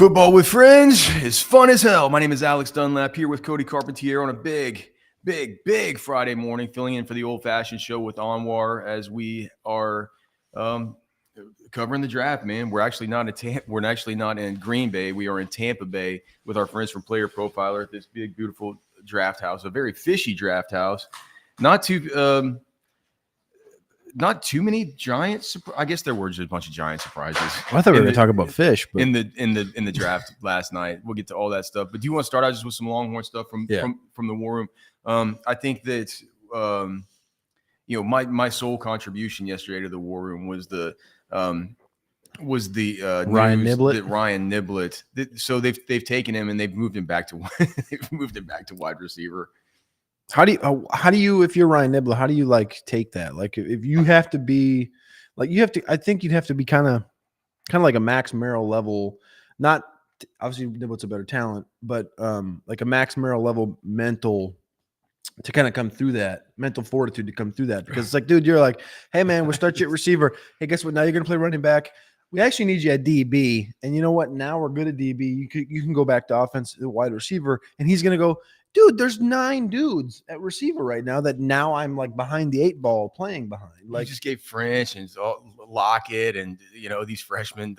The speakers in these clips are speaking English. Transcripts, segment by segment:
Football with friends is fun as hell. My name is Alex Dunlap here with Cody Carpentier on a big Friday morning, filling in for the old-fashioned show with Anwar as we are covering the draft. Man, we're actually not in Green Bay. We are in Tampa Bay with our friends from Player Profiler at this big, beautiful draft house, a very fishy draft house. Not too many giants. I guess there were just a bunch of giant surprises. I thought we were going to talk about fish, but in the draft last night. We'll get to all that stuff. But do you want to start out just with some Longhorn stuff from the War Room? I think that my sole contribution yesterday to the War Room was the Ryan Nibblet. Ryan Nibblet. So they've taken him and they've moved him back to wide receiver. How do you, if you're Ryan Nibblet, how do you take that? Like if you have to be I think you'd have to be kind of like a Max Merrill level, not obviously Nibblet's a better talent, but like a Max Merrill level mental to kind of come through that, mental fortitude to come through that. Because it's like, dude, you're like, hey man, we'll start you at receiver. Hey, guess what? Now you're going to play running back. We actually need you at DB. And you know what? Now we're good at DB. You can go back to offense, wide receiver. And he's going to go, dude, there's 9 dudes at receiver right now that now I'm like behind the 8 ball playing behind. Like, you just gave French and Lockett and these freshmen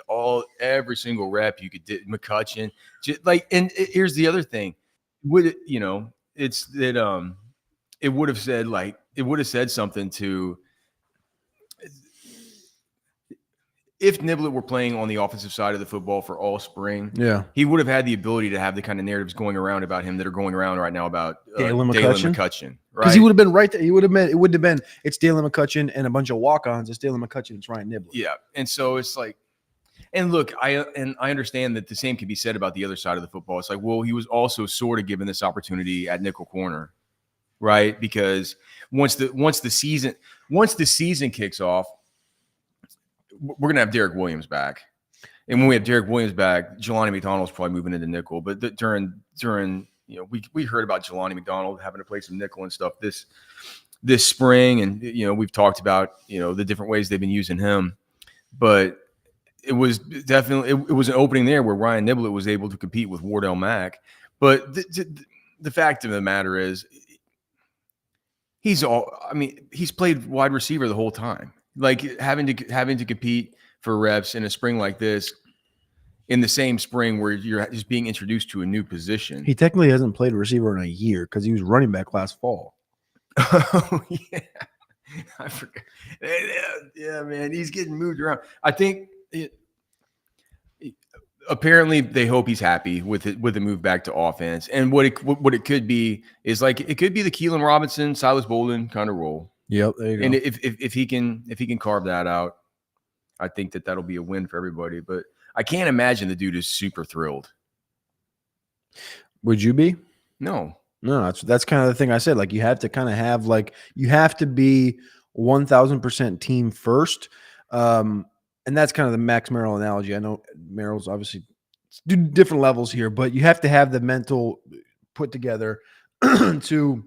every single rep you could do. McCutcheon, and here's the other thing, it's that it would have said something to. If Nibblet were playing on the offensive side of the football for all spring, he would have had the ability to have the kind of narratives going around about him that are going around right now about Dalen McCutcheon. Because he would have been right there. It would have been it's Dalen McCutcheon and a bunch of walk-ons. It's Dalen McCutcheon. It's Ryan Nibblet. Yeah, and so it's like, and look, I understand that the same can be said about the other side of the football. It's like, well, he was also sort of given this opportunity at nickel corner, right? Because once the season kicks off, we're going to have Derek Williams back. And when we have Derek Williams back, Jelani McDonald's probably moving into nickel. But during we heard about Jelani McDonald having to play some nickel and stuff this spring. And, we've talked about, the different ways they've been using him. But it was definitely it was an opening there where Ryan Nibblet was able to compete with Wardell Mack. But the fact of the matter is he's played wide receiver the whole time. Like having to compete for reps in a spring like this, in the same spring where you're just being introduced to a new position. He technically hasn't played receiver in a year because he was running back last fall. Oh yeah, I forgot. Yeah, man, he's getting moved around. I think apparently they hope he's happy with the move back to offense. And what it could be is like it could be the Keelan Robinson, Silas Bolden kind of role. Yep, there you go. And if he can carve that out, I think that'll be a win for everybody. But I can't imagine the dude is super thrilled. Would you be? No. That's kind of the thing I said. Like you have to kind of have you have to be 1,000% team first, and that's kind of the Max Merrill analogy. I know Merrill's obviously different levels here, but you have to have the mental put together to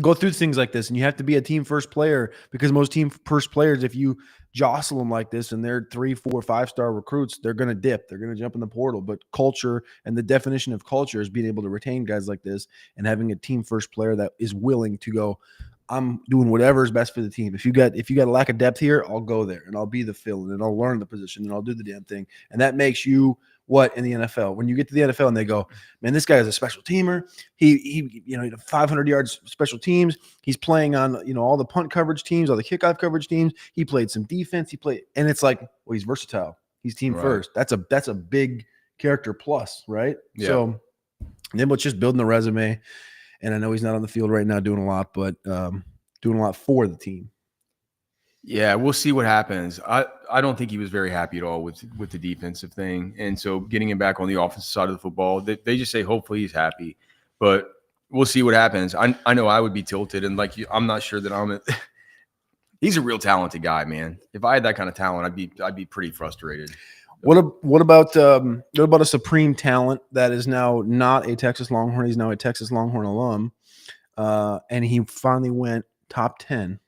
go through things like this, and you have to be a team first player because most team first players, if you jostle them like this and they're 3, 4, 5-star recruits, they're going to dip. They're going to jump in the portal. But culture and the definition of culture is being able to retain guys like this and having a team first player that is willing to go, I'm doing whatever is best for the team. If you got a lack of depth here, I'll go there and I'll be the fill and I'll learn the position and I'll do the damn thing. And that makes you what in the NFL? When you get to the NFL and they go, man, this guy is a special teamer. He 500 yards special teams. He's playing on, all the punt coverage teams, all the kickoff coverage teams. He played some defense. And it's like, well, he's versatile. He's team first. That's a big character plus, right? Yeah. So Nibblet's just building the resume. And I know he's not on the field right now doing a lot, but doing a lot for the team. Yeah, we'll see what happens. I don't think he was very happy at all with the defensive thing. And so getting him back on the offensive side of the football, they just say hopefully he's happy. But we'll see what happens. I know I would be tilted. And I'm not sure that he's a real talented guy, man. If I had that kind of talent, I'd be pretty frustrated. What about a supreme talent that is now not a Texas Longhorn? He's now a Texas Longhorn alum. And he finally went top 10.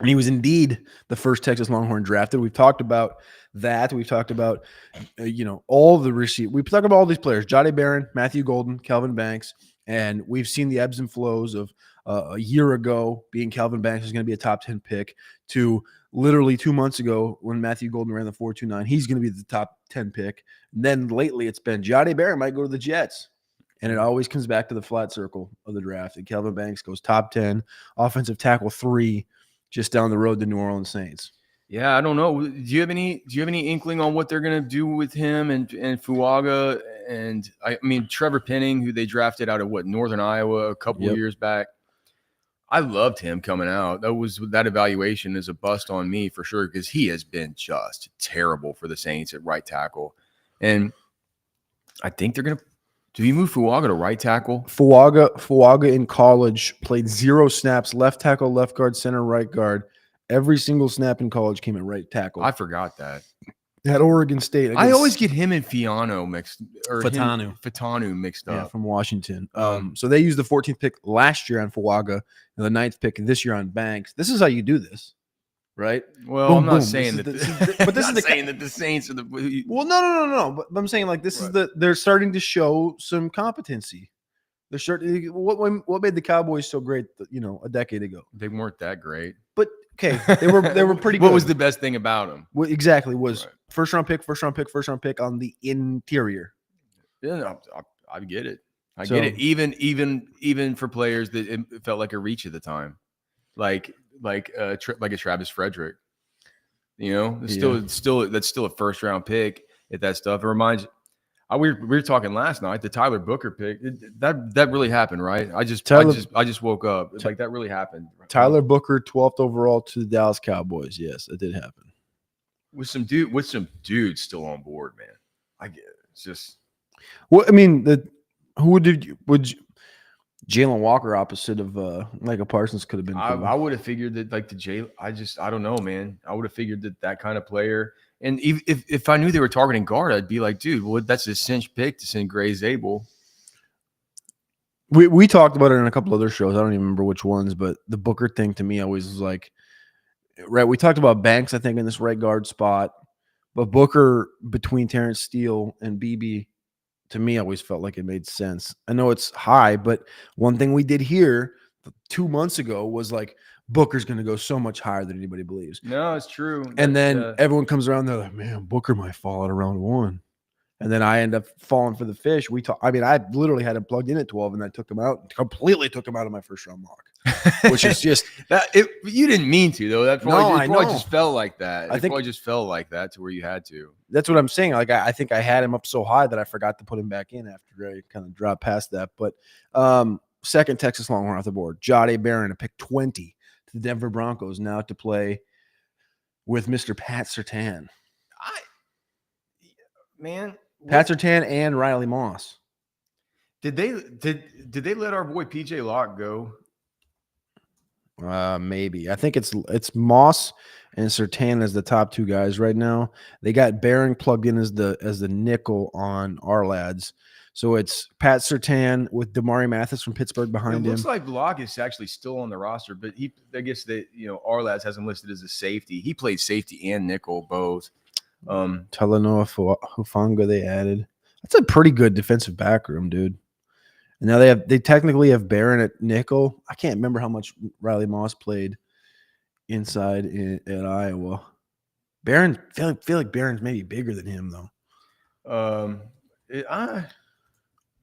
And he was indeed the first Texas Longhorn drafted. We've talked about that. We've talked about, all the receipt. We've talked about all these players: Jahdae Barron, Matthew Golden, Kelvin Banks, and we've seen the ebbs and flows of a year ago being Kelvin Banks was going to be a top 10 pick to literally 2 months ago when Matthew Golden ran the 4.29. He's going to be the top 10 pick. And then lately it's been Jahdae Barron might go to the Jets. And it always comes back to the flat circle of the draft. And Kelvin Banks goes top 10, offensive tackle 3, just down the road to New Orleans Saints. Yeah, I don't know. Do you have any inkling on what they're going to do with him and Fuaga? And I mean, Trevor Penning, who they drafted out of Northern Iowa a couple of years back. I loved him coming out. That evaluation is a bust on me for sure, because he has been just terrible for the Saints at right tackle. And I think they're going to. Do you move Fuaga to right tackle? Fuaga in college played 0 snaps, left tackle, left guard, center, right guard. Every single snap in college came at right tackle. I forgot that. At Oregon State. I always get him and Fitanu mixed up. Yeah, from Washington. So they used the 14th pick last year on Fuaga and the 9th pick this year on Banks. This is how you do this, right? Well, Boom, I'm not boom. saying This that. is the- but this is the saying that the Saints are the. Well, no. But I'm saying like this is they're starting to show some competency. They're starting. What made the Cowboys so great? A decade ago. They weren't that great. But okay, they were pretty good. What was the best thing about them? What exactly was first round pick on the interior. Yeah, I get it. I get it. Even for players that it felt like a reach at the time, like a Travis Frederick. It's still that's still a first round pick at that stuff. It reminds. We were talking last night. The Tyler Booker pick that really happened, right? I just woke up. It's like that really happened. Tyler Booker, 12th overall to the Dallas Cowboys. Yes, it did happen. With some dudes still on board, man. I get it. It's just. Well, I mean, would Jalen Walker opposite of Micah Parsons could have been? I would have figured that I don't know, man. I would have figured that kind of player. And if I knew they were targeting guard, I'd be like, dude, well, that's a cinch pick to send Gray Zabel. We talked about it in a couple other shows. I don't even remember which ones, but the Booker thing to me always was like, right. We talked about Banks, I think, in this right guard spot, but Booker between Terrence Steele and BB, to me, always felt like it made sense. I know it's high, but one thing we did here 2 months ago was like, Booker's going to go so much higher than anybody believes. No, it's true. And then everyone comes around, they're like, man, Booker might fall at around 1. And then I end up falling for the fish. I literally had him plugged in at 12, and I completely took him out of my first round mock, which is just you didn't mean to, though. That probably just felt like that. I think probably just felt like that to where you had to. That's what I'm saying. Like I think I had him up so high that I forgot to put him back in after I kind of dropped past that. But second Texas Longhorn off the board, Jahdae Barron, a pick 20 to the Denver Broncos, now to play with Mr. Pat Surtain. Pat Surtain and Riley Moss. Did they let our boy PJ Locke go? Maybe. I think it's Moss and Surtain as the top 2 guys right now. They got Barron plugged in as the nickel on our lads. So it's Pat Surtain with Damari Mathis from Pittsburgh behind him. It looks like Locke is actually still on the roster, but I guess that our lads has him listed as a safety. He played safety and nickel both. Talanoa Hufanga they added. That's a pretty good defensive back room, dude. And now they technically have Barron at nickel. I can't remember how much Riley Moss played inside at Iowa. Barron, feel like Barron's maybe bigger than him though.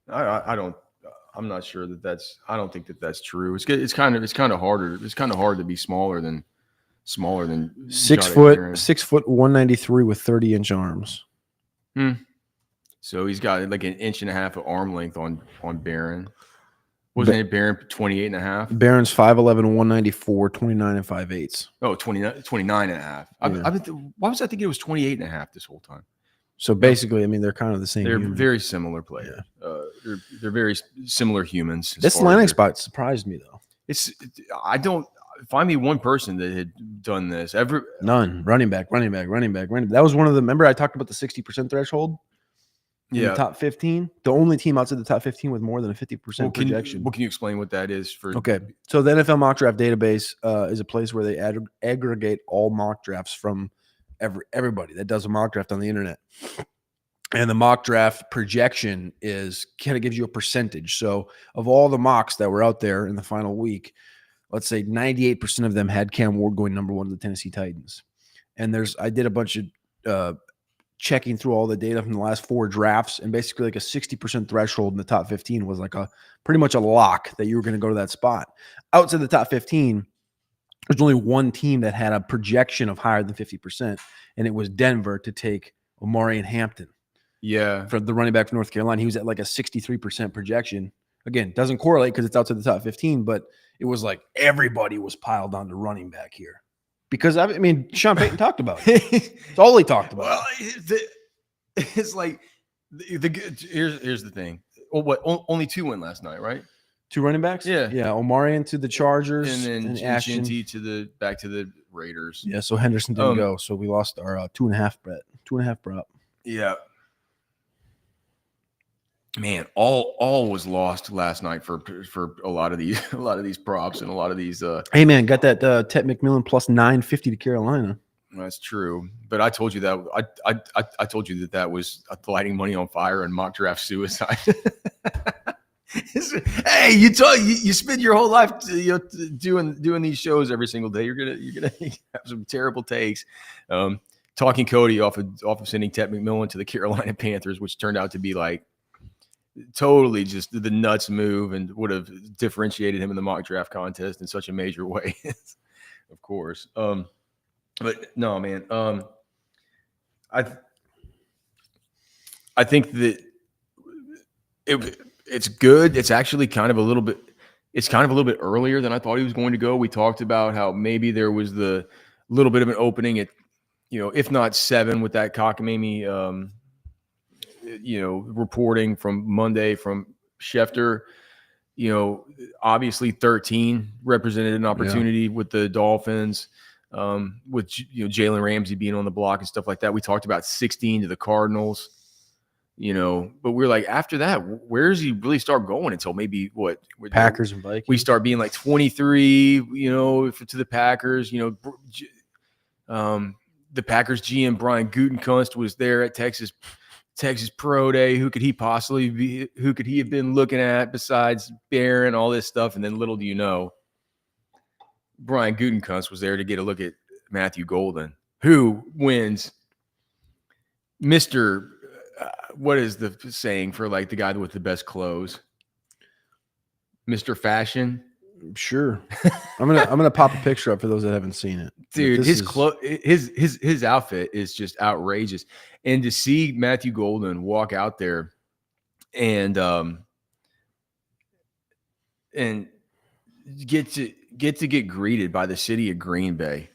I'm not sure that's. I don't think that's true. It's kind of harder. It's kind of hard to be smaller than 6 foot 193 with 30-inch arms. So he's got like an inch and a half of arm length on Barron. Wasn't it Barron 28 and a half? Barron's 5'11", 194, 29 and 5/8. Oh, 29 and a half. Why was I thinking it was 28 and a half this whole time? So basically, I mean, they're kind of the same. They're human. very similar players. Yeah. They're very similar humans. This landing spot surprised me though. Find me one person that had done this. None. Running back. That was one of the. Remember I talked about the 60% threshold. in the top 15. The only team outside the top 15 with more than a 50% projection. Can you explain what that is for? Okay. So the NFL mock draft database is a place where they aggregate all mock drafts from everybody that does a mock draft on the internet. And the mock draft projection is kind of gives you a percentage. So of all the mocks that were out there in the final week, let's say 98% of them had Cam Ward going number 1 to the Tennessee Titans. And I did a bunch of checking through all the data from the last 4 drafts, and basically like a 60% threshold in the top 15 was like pretty much a lock that you were going to go to that spot. Outside the top 15, there's only one team that had a projection of higher than 50%, and it was Denver to take Omarion Hampton. Yeah. For the running back from North Carolina. He was at like a 63% projection. Again, doesn't correlate because it's outside the top 15, but it was like everybody was piled on to running back here. Because, I mean, Sean Payton talked about it. It's all he talked about. Well, it's like, here's the thing. Only 2 went last night, right? 2 running backs? Yeah. Yeah, Omarion to the Chargers. And then Ashton Shinty back to the Raiders. Yeah, so Henderson didn't go. So we lost our 2.5 bet. 2.5 prop. Yeah. Man, all was lost last night for a lot of these props and a lot of these. Hey man, got that Tet McMillan plus 950 to Carolina. That's true, but I told you that I told you that was lighting money on fire and mock draft suicide. Hey, you spend your whole life doing these shows every single day. You're gonna have some terrible takes. Talking Cody off of sending Tet McMillan to the Carolina Panthers, which turned out to be like totally just the nuts move and would have differentiated him in the mock draft contest in such a major way. Of course. But no, man. I think that it's good. It's actually kind of a little bit earlier than I thought he was going to go. We talked about how maybe there was the little bit of an opening at, if not 7 with that cockamamie, reporting from Monday from Schefter. Obviously 13 represented an opportunity with the Dolphins, with Jalen Ramsey being on the block and stuff like that. We talked about 16 to the Cardinals, but we're like, after that, where does he really start going until maybe what? Packers and Vikings. We start being like 23, to the Packers, the Packers GM Brian Gutekunst was there at Texas Pro Day. Who could he possibly be? Who could he have been looking at besides Barron, all this stuff? And then little do you know, Brian Gutekunst was there to get a look at Matthew Golden, who wins Mr. What is the saying for like the guy with the best clothes? Mr. Fashion. Sure. I'm gonna pop a picture up for those that haven't seen it. Dude, his outfit is just outrageous. And to see Matthew Golden walk out there and get greeted by the city of Green Bay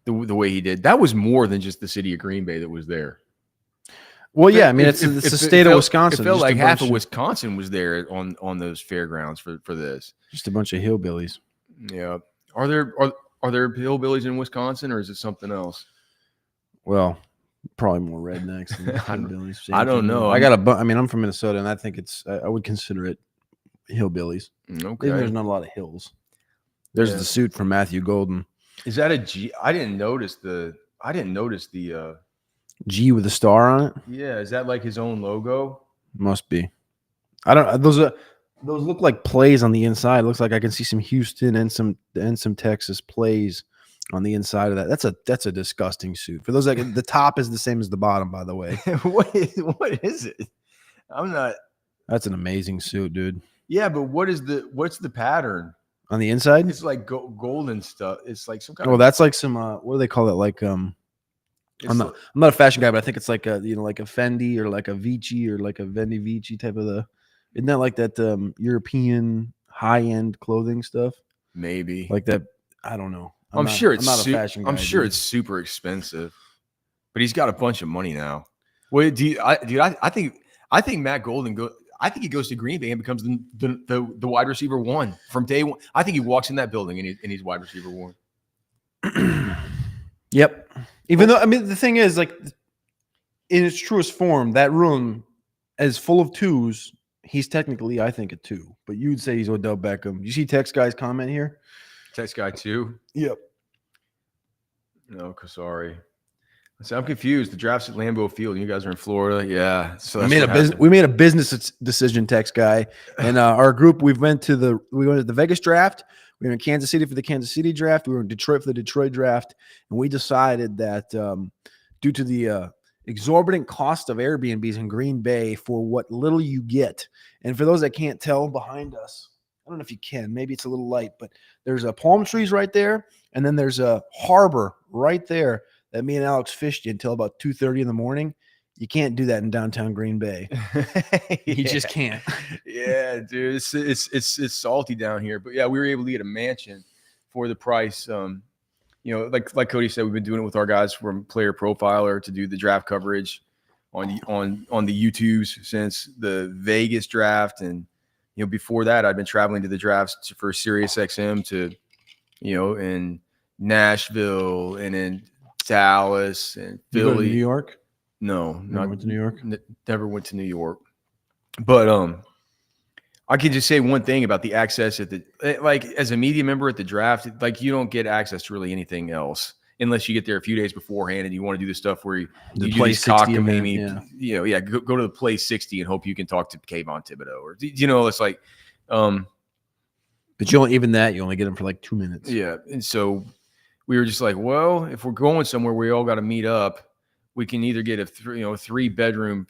the way he did, that was more than just the city of Green Bay that was there. Well, yeah, I mean, it's the state of Wisconsin. It felt like half of Wisconsin was there on those fairgrounds for this. Just a bunch of hillbillies. Yeah. Are there hillbillies in Wisconsin, or is it something else? Well, probably more rednecks than hillbillies. I don't know. I'm from Minnesota, and I think I would consider it hillbillies. Okay. There's not a lot of hills. There's the suit from Matthew Golden. Is that a G? I didn't notice the G with a star on it. Yeah, is that like his own logo? Must be. I don't. Those look like plays on the inside. It looks like I can see some Houston and some Texas plays on the inside of that. That's a disgusting suit. For those the top is the same as the bottom, by the way. What is it? I'm not. That's an amazing suit, dude. Yeah, but what's the pattern on the inside? It's like golden stuff. It's like some kind. Oh, that's like some. What do they call it? Like I'm not a fashion guy, but I think it's like a like a Fendi or like a Vici or like a Vendi Vici type of isn't that like that European high end clothing stuff? Maybe like that. I don't know. I'm sure it's not a fashion guy. I'm sure it's super expensive, but he's got a bunch of money now. Well, I think Matt Golden I think he goes to Green Bay and becomes the wide receiver 1 from day 1. I think he walks in that building and he's wide receiver 1. Yep. Even though, I mean, the thing is, like, in its truest form, that room as full of twos, he's technically, I think, a 2. But you'd say he's Odell Beckham. You see Text Guy's comment here? Text guy 2. Yep. No, sorry. So I'm confused. The draft's at Lambeau Field. You guys are in Florida. Yeah. So We made a business decision, Text Guy. And our group, we went to the Vegas draft. We were in Kansas City for the Kansas City draft. We were in Detroit for the Detroit draft. And we decided that due to the exorbitant cost of Airbnbs in Green Bay for what little you get. And for those that can't tell behind us, I don't know if you can, maybe it's a little light, but there's palm trees right there. And then there's a harbor right there that me and Alex fished until about 2:30 in the morning. You can't do that in downtown Green Bay. You just can't. Yeah, dude, it's salty down here. But yeah, we were able to get a mansion for the price. Like Cody said, we've been doing it with our guys from Player Profiler to do the draft coverage on the YouTubes since the Vegas draft, and before that, I'd been traveling to the drafts for SiriusXM to in Nashville and in Dallas and You go to Philly. New York? No, Never went to New York. Never went to New York. But I can just say one thing about the access at the as a media member at the draft, you don't get access to really anything else unless you get there a few days beforehand and you want to do the stuff where you do these cockamamie, go to the play 60 and hope you can talk to Kayvon Thibodeau or it's like. But you only get them for like 2 minutes. Yeah, and so we were just like, well, if we're going somewhere, we all got to meet up. We can either get a 3-bedroom,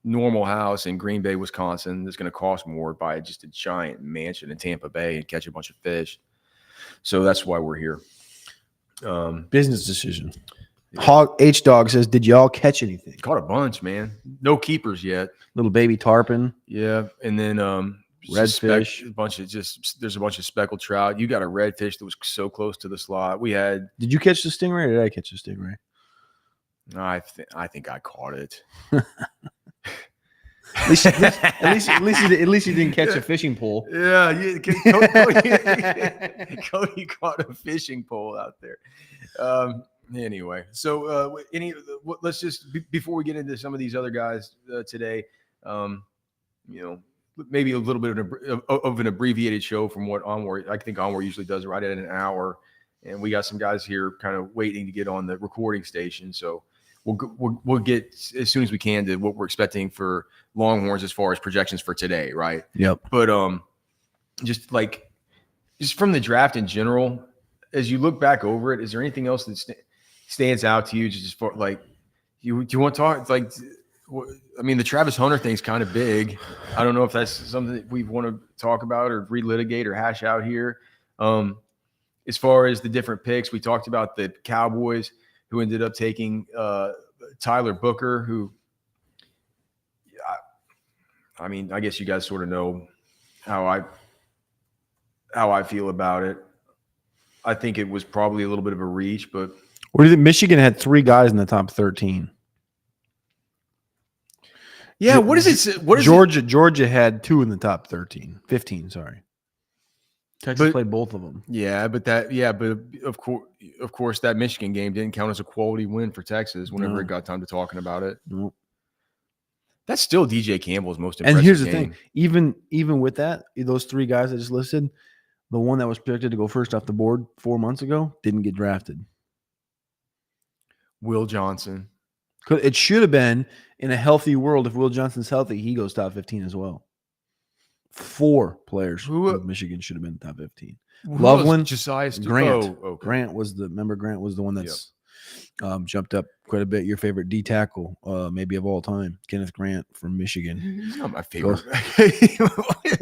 normal house in Green Bay, Wisconsin. That's going to cost more. Buy just a giant mansion in Tampa Bay and catch a bunch of fish. So that's why we're here. Business decision. Hog H Dog says, "Did y'all catch anything?" Caught a bunch, man. No keepers yet. Little baby tarpon. Yeah, and then redfish. There's a bunch of speckled trout. You got a redfish that was so close to the slot. We had. Did you catch the stingray? Or did I catch the stingray? I think I caught it. At least you didn't catch a fishing pole. Yeah, Cody caught a fishing pole out there. Anyway, so let's just before we get into some of these other guys today, maybe a little bit of an abbreviated show from what Onward. I think Onward usually does right at an hour, and we got some guys here kind of waiting to get on the recording station. So we'll get as soon as we can to what we're expecting for Longhorns as far as projections for today, right? Yep. But just from the draft in general, as you look back over it, is there anything else that stands out to you? Just for do you want to talk the Travis Hunter thing's kind of big. I don't know if that's something that we want to talk about or relitigate or hash out here. As far as the different picks, we talked about the Cowboys who ended up taking Tyler Booker, who, I guess you guys sort of know how I feel about it. I think it was probably a little bit of a reach, but what do you think? Michigan had 3 guys in the top 13. Yeah, what is it? Georgia had 2 in the top 15, sorry. Texas played both of them. But of course that Michigan game didn't count as a quality win for Texas whenever it got time to talking about it. No. That's still DJ Campbell's most impressive And here's the game. thing, even with that, those 3 guys I just listed, the one that was projected to go first off the board 4 months ago didn't get drafted. Will Johnson. It should have been in a healthy world. If Will Johnson's healthy, he goes top 15 as well. 4 players from Michigan should have been top 15. Loveland, Josiah Grant. Okay. Grant was the one that's jumped up quite a bit. Your favorite D tackle, maybe of all time, Kenneth Grant from Michigan. He's not my favorite.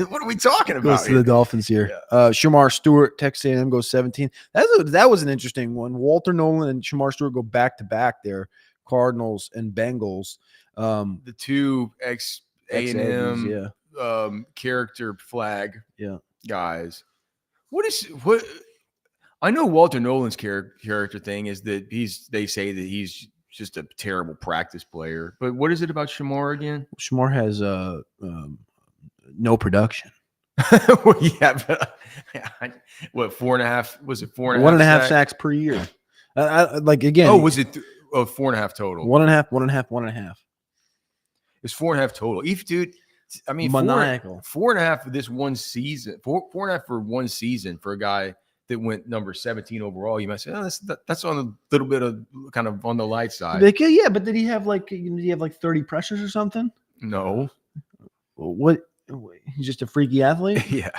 What are we talking about? Goes to the Dolphins here. Yeah. Shamar Stewart, Texas A&M goes 17. That was an interesting one. Walter Nolan and Shamar Stewart go back to back there. Cardinals and Bengals. The 2 ex-A&M. Yeah. Character flag guys. What I know Walter Nolan's character thing is that they say that he's just a terrible practice player, but what is it about Shamar again? Shamar has no production. Well, but what 4.5 was it 4.5 1.5 sacks per year. Again. Oh, was it 4.5 total? 1.5. It's 4.5 total. Dude, I mean, Maniacal. 4.5 for this one season. 4.5 for one season for a guy that went number 17 overall. You might say, oh, that's on a little bit of kind of on the light side. Yeah, but did he have like 30 pressures or something? No. What? He's just a freaky athlete. Yeah.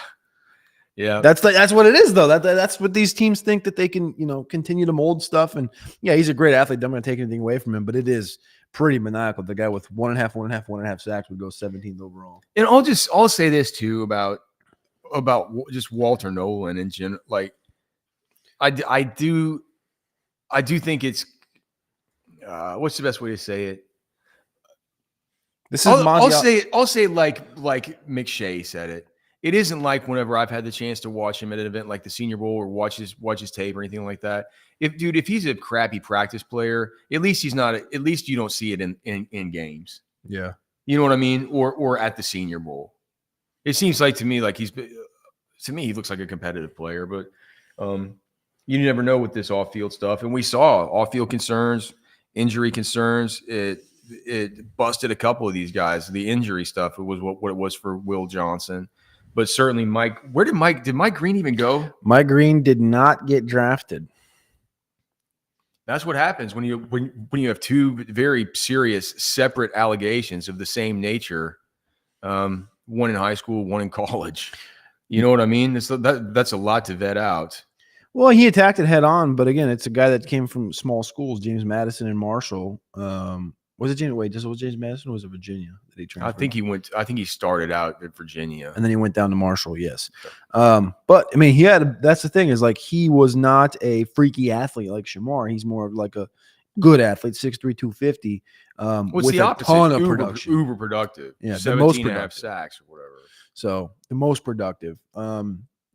Yeah. That's what it is, though. That's what these teams think, that they can, continue to mold stuff. And yeah, he's a great athlete. I'm not going to take anything away from him, but it is pretty maniacal. The guy with 1.5 sacks would go 17th overall. And I'll say this too about just Walter Nolan in general. Like, I do think it's what's the best way to say it? This is I'll say like McShay said it. It isn't like whenever I've had the chance to watch him at an event like the Senior Bowl or watch his tape or anything like that. If he's a crappy practice player, at least he's not. At least you don't see it in games. Yeah, you know what I mean, or at the Senior Bowl. It seems like to me like he looks like a competitive player, but you never know with this off-field stuff. And we saw off-field concerns, injury concerns. It busted a couple of these guys. The injury stuff, it was what it was for Will Johnson. But certainly Mike, did Mike Green even go? Mike Green did not get drafted. That's what happens when you have two very serious separate allegations of the same nature, one in high school, one in college. You know what I mean? That's a lot to vet out. Well, he attacked it head on, but again, it's a guy that came from small schools, James Madison and Marshall. Was it James? Wait, was James Madison or was it Virginia that he transferred? I think he started out at Virginia, and then he went down to Marshall. Yes, but I mean, that's the thing, is like he was not a freaky athlete like Shamar. He's more of like a good athlete, 6'3", 250. With the opposite? Ton of production, uber productive. Yeah, 17.5 sacks or whatever. So the most productive.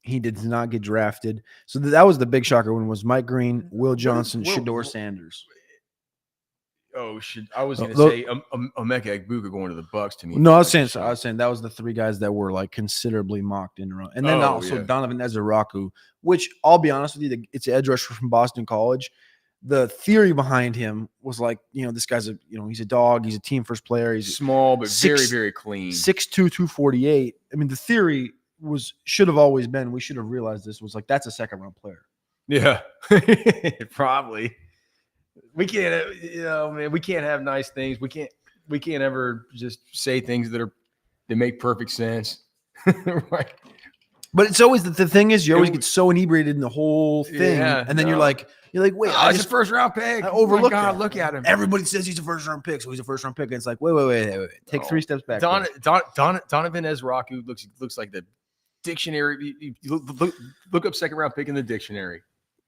He did not get drafted. So that was the big shocker when it was Mike Green, Will Johnson, Shedeur Sanders. Oh, I was going to say Emeka Egbuka going to the Bucks to me. No, I was saying that was the three guys that were like considerably mocked in a row. And then Donovan Ezeraku, which I'll be honest with you, it's an edge rusher from Boston College. The theory behind him was like, this guy's he's a dog. He's a team first player. He's small, but very, very clean. 6'2", 248. I mean, the theory should have always been, we should have realized this, was like, that's a second round player. Yeah, probably. We can't, man. We can't have nice things. We can't ever just say things that make perfect sense, right? But it's always the thing is, you always get so inebriated in the whole thing, and then you're like, wait, I just first round pick. I overlooked God, look at him. Everybody says he's a first round pick, so he's a first round pick, and it's like, wait. Take 3 steps back. Donovan Ezeraku looks like the dictionary. You look up second round pick in the dictionary.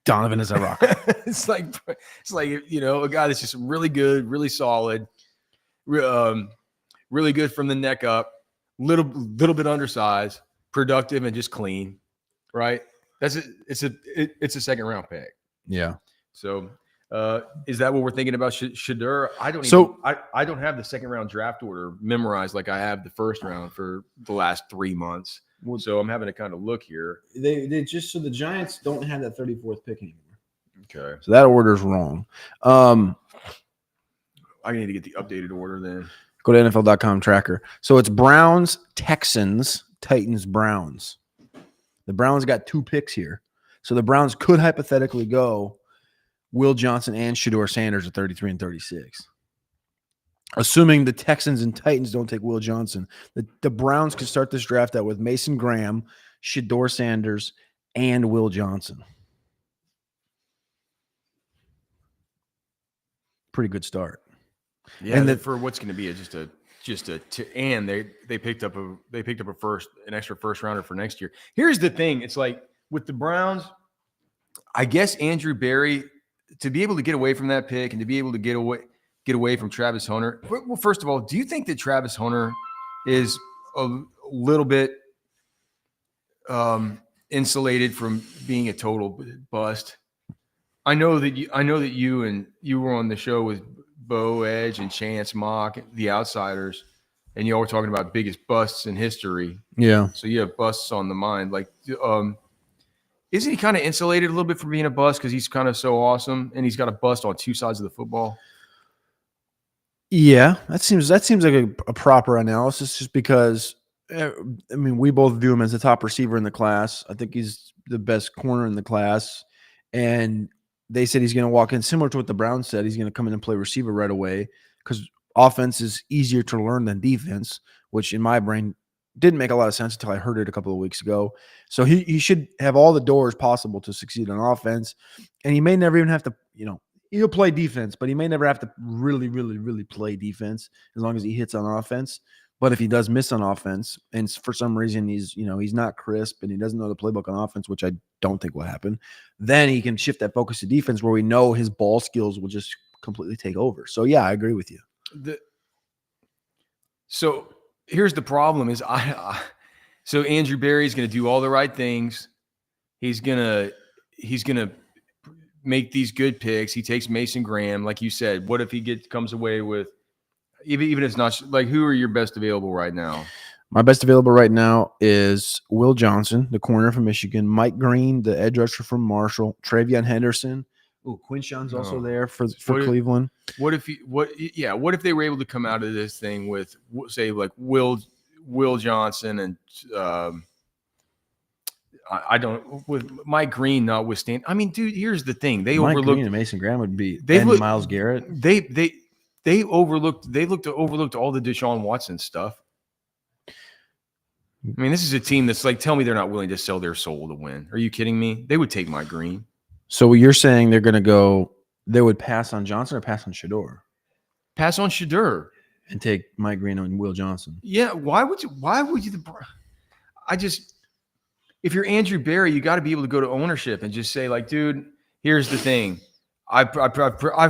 Donovan Ezeraku. It's like a guy that's just really good, really solid, really good from the neck up, little bit undersized, productive, and just clean, right? It's a second round pick. Yeah. So is that what we're thinking about Shedeur? I don't have the second round draft order memorized like I have the first round for the last 3 months. So I'm having to kind of look here. They just, so the Giants don't have that 34th pick anymore. Okay. So that order's wrong. I need to get the updated order then. Go to NFL.com tracker. So it's Browns, Texans, Titans, Browns. The Browns got 2 picks here. So the Browns could hypothetically go Will Johnson and Shedeur Sanders at 33 and 36. Assuming the Texans and Titans don't take Will Johnson, the Browns could start this draft out with Mason Graham, Shedeur Sanders, and Will Johnson. Pretty good start. Yeah, and for what's going to be and they picked up an extra first rounder for next year. Here's the thing: it's like with the Browns, I guess Andrew Berry, to be able to get away from that pick and to be able to get away from Travis Hunter. Well, first of all, do you think that Travis Hunter is a little bit insulated from being a total bust? I know that you were on the show with Bo Edge and Chance Mock, the Outsiders, and you all were talking about biggest busts in history. Yeah. So you have busts on the mind. Like, isn't he kind of insulated a little bit from being a bust because he's kind of so awesome and he's got a bust on 2 sides of the football? Yeah, that seems like a proper analysis. Just because, I mean, we both view him as the top receiver in the class. I think he's the best corner in the class, and they said he's going to walk in similar to what the Browns said. He's going to come in and play receiver right away because offense is easier to learn than defense, which in my brain didn't make a lot of sense until I heard it a couple of weeks ago. So he should have all the doors possible to succeed on offense, and he may never even have to, he'll play defense, but he may never have to really, really, really play defense as long as he hits on offense. But if he does miss on offense, and for some reason he's not crisp and he doesn't know the playbook on offense, which I don't think will happen, then he can shift that focus to defense where we know his ball skills will just completely take over. So yeah, I agree with you. So here's the problem: is so Andrew Berry's going to do all the right things. He's gonna make these good picks. He takes Mason Graham, like you said. What if he comes away with even if it's not like, who are your best available right now? My best available right now is Will Johnson, the corner from Michigan, Mike Green, the edge rusher from Marshall, Travion Henderson. Oh, Quinshon's also there for Cleveland. What if they were able to come out of this thing with, say, like Will Johnson and I don't, with Mike Green notwithstanding. I mean, dude, here's the thing: Mike overlooked Green and Mason Graham would be and Myles Garrett. They overlooked all the Deshaun Watson stuff. I mean, this is a team that's like, tell me they're not willing to sell their soul to win. Are you kidding me? They would take Mike Green. So you're saying they would pass on Johnson or pass on Shedeur? Pass on Shedeur and take Mike Green and Will Johnson. Yeah, why would you? If you're Andrew Berry, you got to be able to go to ownership and just say, like, dude, here's the thing. I've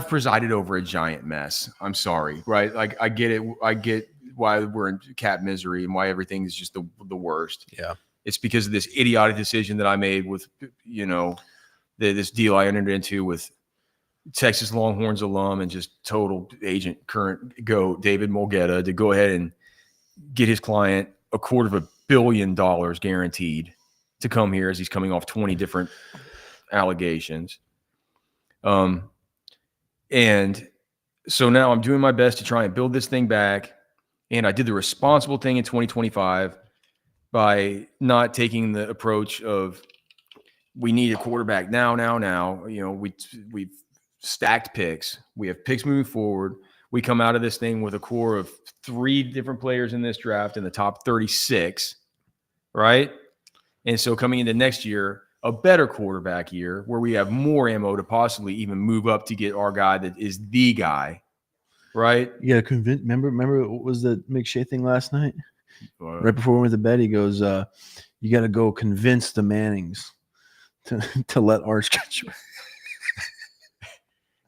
presided over a giant mess. I'm sorry, right? Like, I get it. I get why we're in cap misery and why everything is just the worst. Yeah. It's because of this idiotic decision that I made with, this deal I entered into with Texas Longhorns alum and just total agent, current GOAT, David Mulgeta, to go ahead and get his client $250 million guaranteed to come here, as he's coming off 20 different allegations. And so now I'm doing my best to try and build this thing back. And I did the responsible thing in 2025 by not taking the approach of, we need a quarterback now. We've stacked picks. We have picks moving forward. We come out of this thing with a core of 3 different players in this draft in the top 36, right? And so coming into next year, a better quarterback year where we have more ammo to possibly even move up to get our guy that is the guy, right? You got to convince. Remember what was the McShay thing last night? Right before we went to bed, he goes, "You got to go convince the Mannings to let Arch catch you."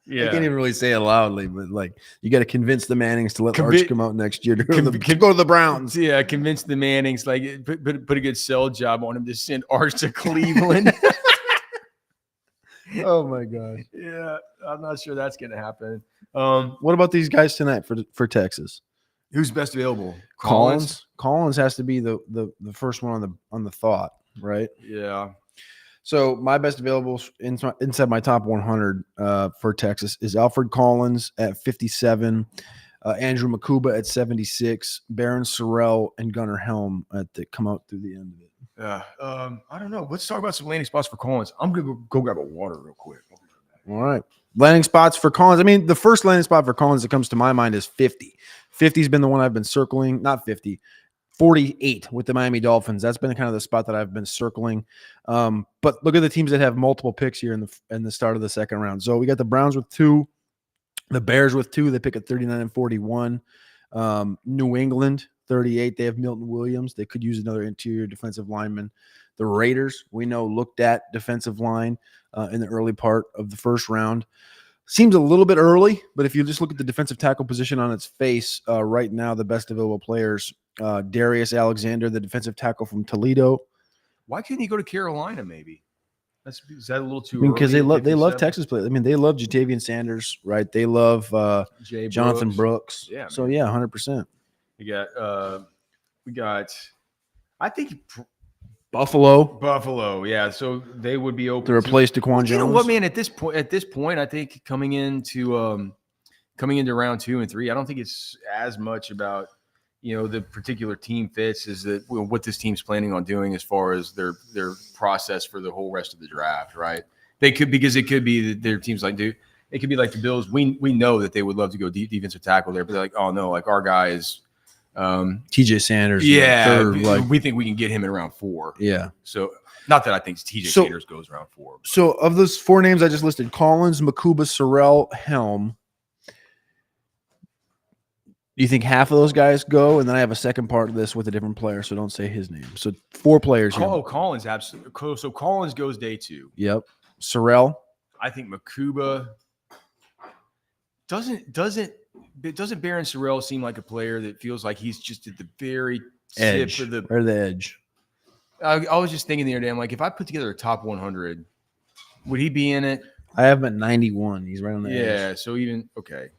Yeah, I can't even really say it loudly, but like, you got to convince the Mannings to let Arch come out next year to go to the Browns. Yeah, convince the Mannings, like, put a good sell job on him to send Arch to Cleveland. Oh my gosh. Yeah, I'm not sure that's going to happen. What about these guys tonight for Texas? Who's best available? Collins has to be the first one on the thought, right? Yeah. So my best available inside my top 100 for Texas is Alfred Collins at 57, Andrew Makuba at 76, Baron Sorrell and Gunnar Helm come out through the end of it. Yeah. I don't know. Let's talk about some landing spots for Collins. I'm going to go grab a water real quick. All right. Landing spots for Collins. I mean, the first landing spot for Collins that comes to my mind is 50. 50 has been the one I've been circling. Not 50. 48 with the Miami Dolphins. That's been kind of the spot that I've been circling. But look at the teams that have multiple picks here in the start of the second round. So we got the Browns with 2, the Bears with 2. They pick at 39 and 41. New England 38. They have Milton Williams. They could use another interior defensive lineman. The Raiders, we know, looked at defensive line in the early part of the first round. Seems a little bit early, but if you just look at the defensive tackle position on its face right now, the best available players, Darius Alexander, the defensive tackle from Toledo. Why couldn't he go to Carolina? Maybe is that a little too early? Because they love Texas players. I mean, they love Jatavian Sanders, right? They love Jonathan Brooks. Yeah. So yeah, 100%. We got. I think Buffalo. Yeah. So they would be open to replace DaQuan Jones. You know what, man? At this point, I think coming into coming into round 2 and 3, I don't think it's as much about the particular team fits as that what this team's planning on doing as far as their process for the whole rest of the draft, right? They could, because it could be that their teams it could be like the Bills. We know that they would love to go defensive tackle there, but they're like, oh no, like our guy is TJ Sanders. Yeah, we think we can get him in round 4. Yeah. So not that I think TJ Sanders goes round 4. But. So of those 4 names I just listed, Collins, Makuba, Sorrell, Helm. Do you think half of those guys go? And then I have a second part of this with a different player, so don't say his name. So 4 players. Collins, absolutely. So Collins goes day 2. Yep. Sorrell. I think Makuba doesn't Baron Sorrell seem like a player that feels like he's just at the very edge tip of the edge? I was just thinking the other day, I'm like, if I put together a top 100, would he be in it? I have him at 91. He's right on the edge. Yeah. So even okay.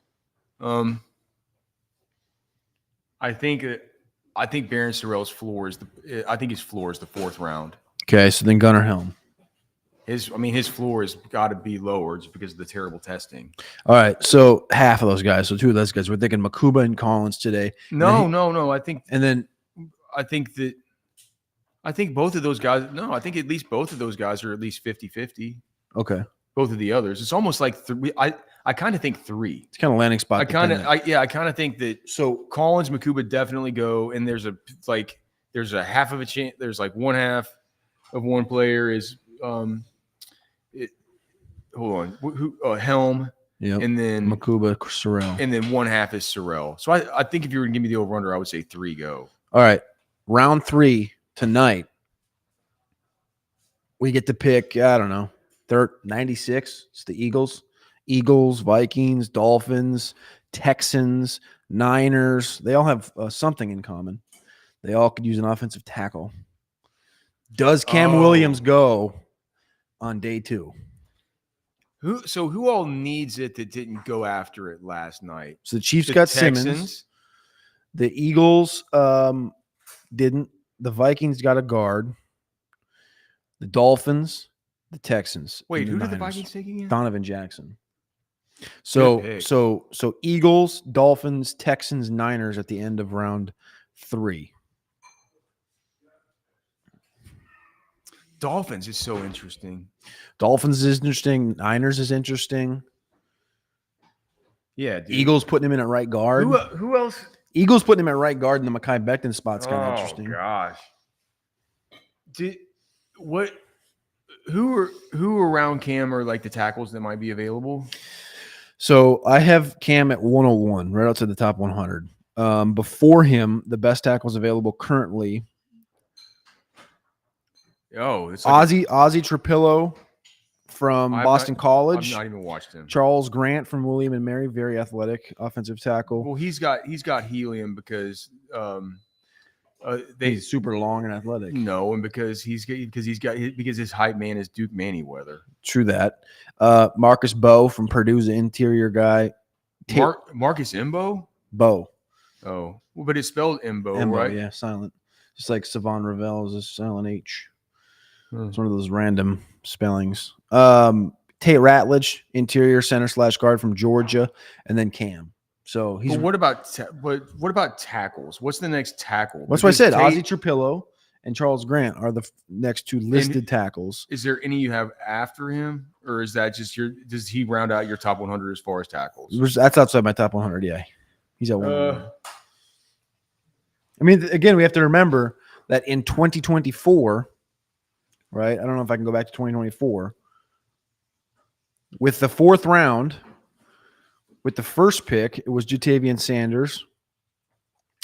I think Baron Sorrell's floor is the 4th round. Okay, so then Gunnar Helm. His floor has got to be lower just because of the terrible testing. All right, so half of those guys, so 2 of those guys. We're thinking Makuba and Collins today. No. I think both of those guys. No, I think at least both of those guys are at least 50-50. Okay. Both of the others. It's almost like 3. I kind of think 3. It's kind of landing spot. I kind of think that. So Collins, Makuba definitely go, and there's a half of a chance. There's like one half of one player is hold on, Helm. Yep. And then Makuba, Sorrell. And then one half is Sorrell. So I think if you were to give me the over-under, I would say 3 go. All right. Round 3 tonight. We get to pick, I don't know, 96. It's the Eagles. Eagles, Vikings, Dolphins, Texans, Niners. They all have something in common. They all could use an offensive tackle. Does Cam Williams go on day 2? Who all needs it that didn't go after it last night? So the Chiefs got Texans. Simmons. The Eagles didn't. The Vikings got a guard. The Dolphins, the Texans. Wait, who did the Vikings take again? Donovan Jackson. So Eagles, Dolphins, Texans, Niners at the end of round 3. Dolphins is so interesting. Dolphins is interesting. Niners is interesting. Yeah, dude. Eagles putting him in at right guard. Who else? Eagles putting him at right guard, and the Mekhi Becton spot's kind of interesting. Oh gosh. Who around Cam are like the tackles that might be available? So I have Cam at 101, right outside the top 100. Before him, the best tackles available currently. It's Ozzie Trapillo from Boston College. I've not even watched him. Charles Grant from William and Mary, very athletic offensive tackle. Well, he's got helium because he's super long and athletic. No, and because his hype man is Duke Manyweather. True that. Marcus Bowe from Purdue's the interior guy. Marcus Imbo? Bowe. Oh, well, but it's spelled Imbo, right? Yeah, silent. Just like Savon Ravel is a silent H. It's one of those random spellings. Tate Ratledge, interior center / guard from Georgia, and then Cam. So he's. But what about tackles? What's the next tackle? That's what I said. Ozzie Trapillo and Charles Grant are the next 2 listed tackles. Is there any you have after him, or is that just does he round out your top 100 as far as tackles? That's outside my top 100. Yeah, he's at 100. I mean, again, we have to remember that in 2024, right? I don't know if I can go back to 2024. With the 4th round, with the first pick, it was Jatavian Sanders.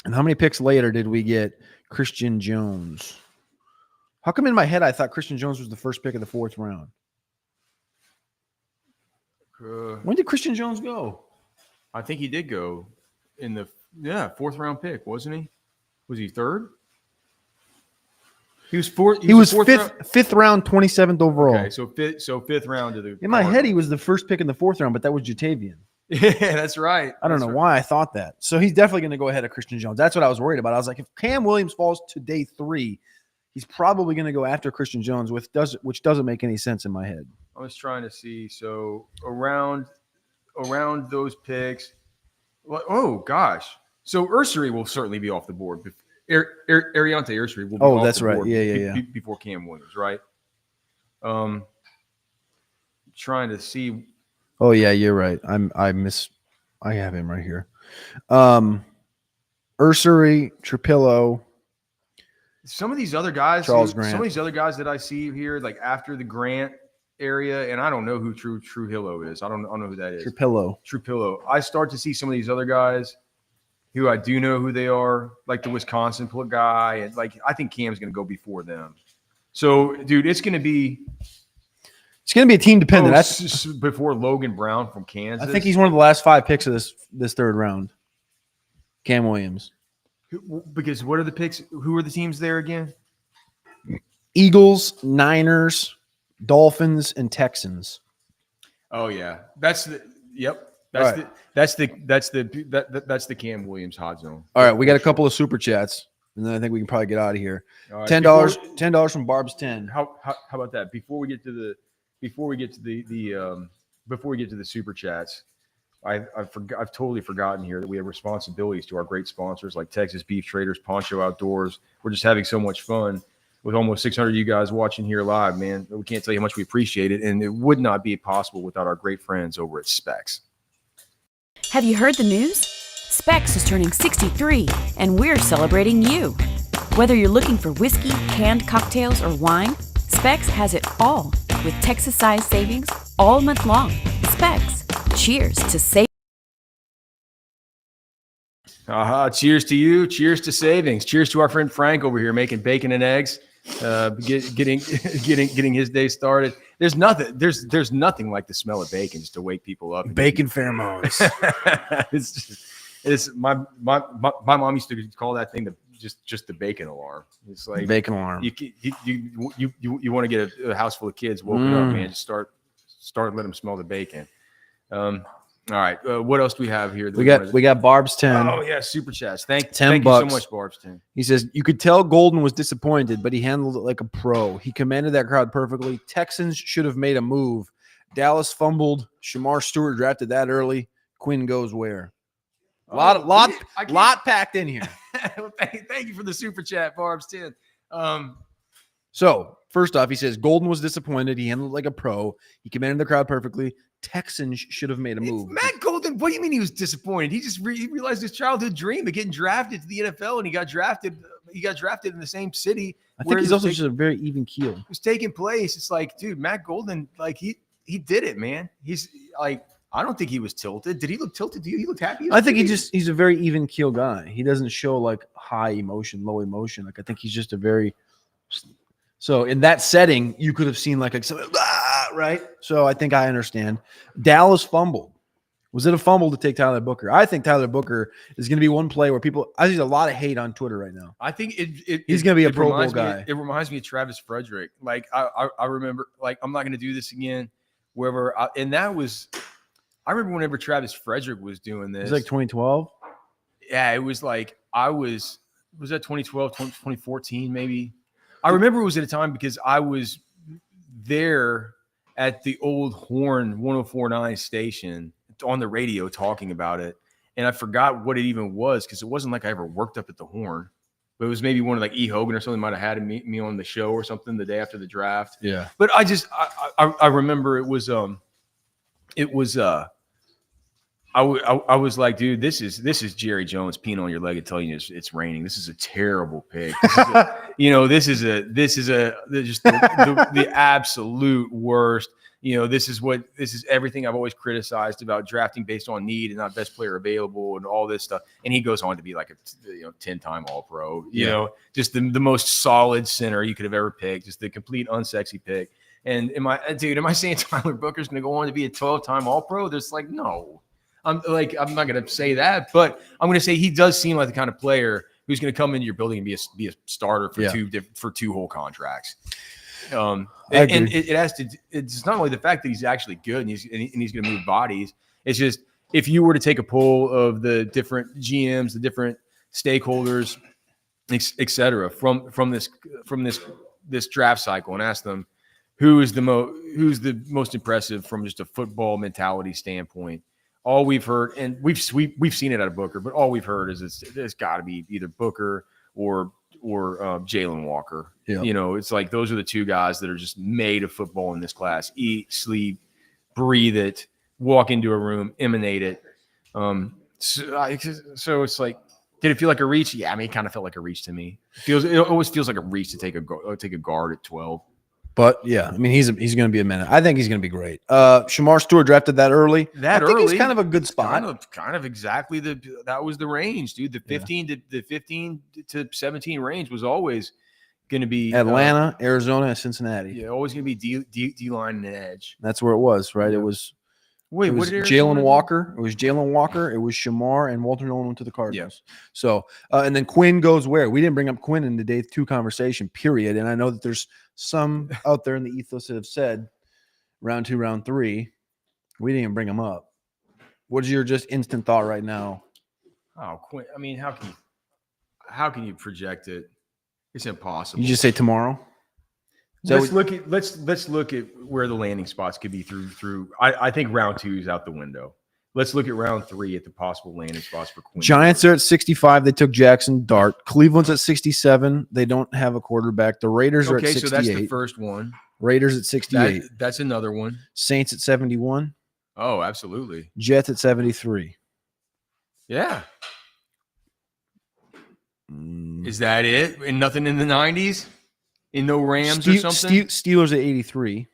And how many picks later did we get Christian Jones? How come in my head I thought Christian Jones was the first pick of the 4th round? When did Christian Jones go? I think he did go in the 4th round pick, wasn't he? Was he 3rd? He was 4th. He was 5th round, 27th overall. Okay, so 5th round to the. In my head, he was the first pick in the 4th round, but that was Jatavian. Yeah, that's right. I don't know why I thought that. So he's definitely going to go ahead of Christian Jones. That's what I was worried about. I was like, if Cam Williams falls to day 3, he's probably going to go after Christian Jones, which doesn't make any sense in my head. I was trying to see. So around those picks, Oh gosh. So Ursery will certainly be off the board. Ariante Ursery will be Oh, off that's the right. board Yeah. before Cam Williams, right? Trying to see. Oh yeah, you're right. I have him right here. Ursery, Trapillo, Some of these other guys, Charles some Grant. of these other guys that I see here, like after the Grant area, and I don't know who Trujillo is. I don't know who that is. Trujillo. I start to see some of these other guys who I do know who they are, like the Wisconsin guy, and like I think Cam's going to go before them. So, dude, it's going to be a team dependent. Before Logan Brown from Kansas. I think he's one of the last 5 picks of this third round. Cam Williams. Because what are the picks? Who are the teams there again? Eagles, Niners, Dolphins, and Texans. Oh yeah, that's the Cam Williams hot zone. All right, we got a couple of super chats, and then I think we can probably get out of here. Right, $10 from Barb's 10. How about that? Before we get to the super chats, I've totally forgotten here that we have responsibilities to our great sponsors like Texas Beef Traders, Poncho Outdoors. We're just having so much fun with almost 600 of you guys watching here live, man. We can't tell you how much we appreciate it, and it would not be possible without our great friends over at Specs. Have you heard the news? Specs is turning 63, and we're celebrating you. Whether you're looking for whiskey, canned cocktails, or wine, Specs has it all with Texas-sized savings all month long. Specs. Cheers to save. Cheers to you. Cheers to savings. Cheers to our friend Frank over here making bacon and eggs, getting his day started. There's nothing like the smell of bacon just to wake people up. Bacon pheromones. it's my mom used to call that thing just the bacon alarm. It's like bacon alarm. You want to get a house full of kids woken up, man. Just start letting them smell the bacon. All right. What else do we have here? We got Barb's 10. Oh yeah, super chats. Thank you so much, Barb's 10. He says you could tell Golden was disappointed, but he handled it like a pro. He commanded that crowd perfectly. Texans should have made a move. Dallas fumbled. Shamar Stewart drafted that early. Quinn goes where? Lot packed in here. Thank you for the super chat, Barb's 10. So first off, he says Golden was disappointed. He handled it like a pro. He commanded the crowd perfectly. Texans should have made a move. Matt Golden, what do you mean he was disappointed? He just he realized his childhood dream of getting drafted to the NFL, and he got drafted in the same city. I think he's also just a very even keel. It was taking place. It's like, dude, Matt Golden, like he did it, man. He's like, I don't think he was tilted. Did he look tilted to you? He looked happy. I think he's a very even keel guy. He doesn't show like high emotion, low emotion. Like I think he's just a very. So in that setting, you could have seen like right. So I think I understand. Dallas fumbled. Was it a fumble to take Tyler Booker? I think Tyler Booker is going to be one play where I see a lot of hate on Twitter right now. I think he's going to be a Pro Bowl guy. It reminds me of Travis Frederick. Like I remember, like I'm not going to do this again. I remember whenever Travis Frederick was doing this. It was like 2012. Yeah, it was like was that 2012, 2014 maybe? I remember it was at a time because I was there at the old Horn 104.9 station on the radio talking about it. And I forgot what it even was because it wasn't like I ever worked up at the Horn. But it was maybe one of like E. Hogan or something might have had me on the show or something the day after the draft. Yeah. But I remember it was I was like, dude, this is Jerry Jones peeing on your leg and telling you it's raining. This is a terrible pick. This is just the absolute worst. This is everything I've always criticized about drafting based on need and not best player available and all this stuff. And he goes on to be like a 10-time All-Pro. Just the most solid center you could have ever picked. Just the complete unsexy pick. And am I saying Tyler Booker's going to go on to be a 12-time All-Pro? There's like no. I'm not going to say that, but I'm going to say he does seem like the kind of player who's going to come into your building and be a starter for two whole contracts. And it's not only the fact that he's actually good and he's going to move bodies. It's just if you were to take a poll of the different GMs, the different stakeholders, et cetera, from this draft cycle, and ask them who's the most impressive from just a football mentality standpoint. all we've heard, and we've seen it out of Booker, but all we've heard is it's got to be either Booker or Jalen Walker. Yeah. You know, it's like those are the two guys that are just made of football in this class. Eat, sleep, breathe it, walk into a room, emanate it. So it's like, did it feel like a reach? Yeah, I mean, it kind of felt like a reach to me. It always feels like a reach to take a guard at 12. But yeah, I mean, he's going to be a minute. I think he's going to be great. Shamar Stewart drafted that early. I think he's kind of a good spot. Kind of exactly that was the range, dude. The 15 to 17 range was always going to be Atlanta, Arizona, and Cincinnati. Yeah, always going to be D line and edge. That's where it was, right? Yeah. It was. Wait, it was Jalen Walker. It was Jalen Walker. It was Shamar, and Walter Nolan went to the Cardinals. Yeah. So, and then Quinn goes where? We didn't bring up Quinn in the day 2 conversation, period. And I know that there's some out there in the ethos that have said round 2, round 3. We didn't even bring him up. What is your just instant thought right now? Oh, Quinn. I mean, how can you project it? It's impossible. You just say tomorrow. Let's look at where the landing spots could be through. I think round 2 is out the window. Let's look at round 3 at the possible landing spots for Quinn. Giants are at 65. They took Jackson Dart. Cleveland's at 67. They don't have a quarterback. The Raiders are at 68. Okay, so that's the first one. Raiders at 68. That's another one. Saints at 71. Oh, absolutely. Jets at 73. Yeah. Is that it? And nothing in the 90s? In no Rams or something? Steelers at 83.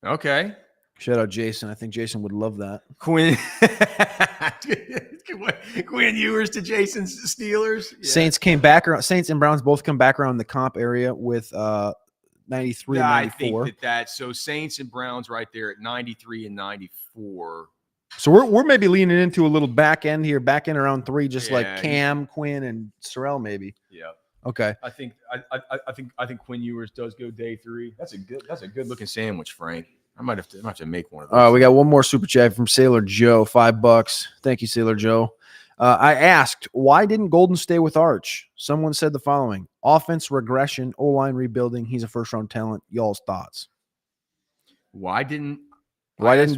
Okay. Shout out Jason. I think Jason would love that. Quinn Ewers to Jason's Steelers. Yeah. Saints came back around. Saints and Browns both come back around the comp area with 93 and 94. I think that's so Saints and Browns right there at 93 and 94. So we're maybe leaning into a little back end around 3, just like Cam, Quinn, and Sorrell maybe. Yeah. Okay. I think Quinn Ewers does go day 3. That's a good looking sandwich, Frank. I might have to make one of those. All right, we got one more super chat from Sailor Joe, $5. Thank you, Sailor Joe. I asked, why didn't Golden stay with Arch? Someone said the following: offense regression, O-line rebuilding. He's a first-round talent. Y'all's thoughts? Why didn't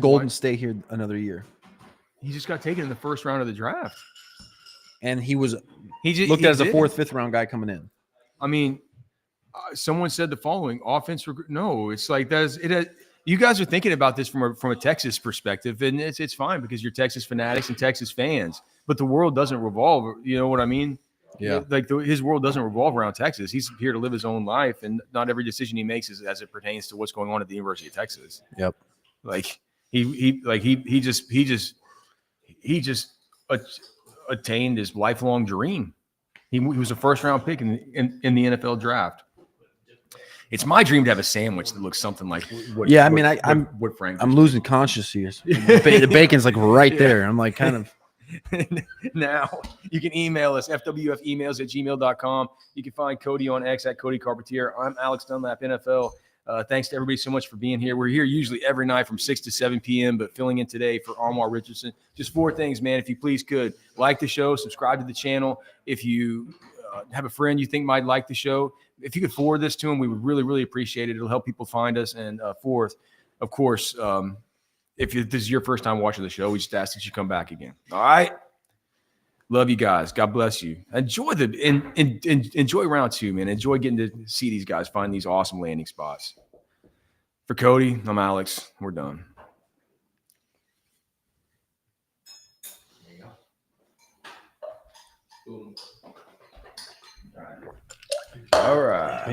Golden stay here another year? He just got taken in the first round of the draft. And he looked at as a 4th, 5th round guy coming in. I mean, someone said the following: offense. No, it's like you guys are thinking about this from a Texas perspective, and it's fine because you're Texas fanatics and Texas fans. But the world doesn't revolve. You know what I mean? Yeah. Like his world doesn't revolve around Texas. He's here to live his own life, and not every decision he makes is as it pertains to what's going on at the University of Texas. Yep. Like he just attained his lifelong dream. He was a first-round pick in the NFL draft. It's my dream to have a sandwich that looks something like what. Yeah, I mean, I'm Frank. I'm losing conscious here. The bacon's like right there. I'm like kind of. Now you can email us fwfemails@gmail.com. You can find Cody on X at Cody Carpentier. I'm Alex Dunlap, NFL. Thanks to everybody so much for being here. We're here usually every night from 6 to 7 p.m., but filling in today for Armar Richardson. Just 4 things, man. If you please could like the show, subscribe to the channel. If you have a friend you think might like the show, if you could forward this to them, we would really, really appreciate it. It'll help people find us. And fourth, of course, if this is your first time watching the show, we just ask that you come back again. All right. Love you guys. God bless you. Enjoy enjoy round 2, man. Enjoy getting to see these guys find these awesome landing spots. For Cody, I'm Alex. We're done. All right.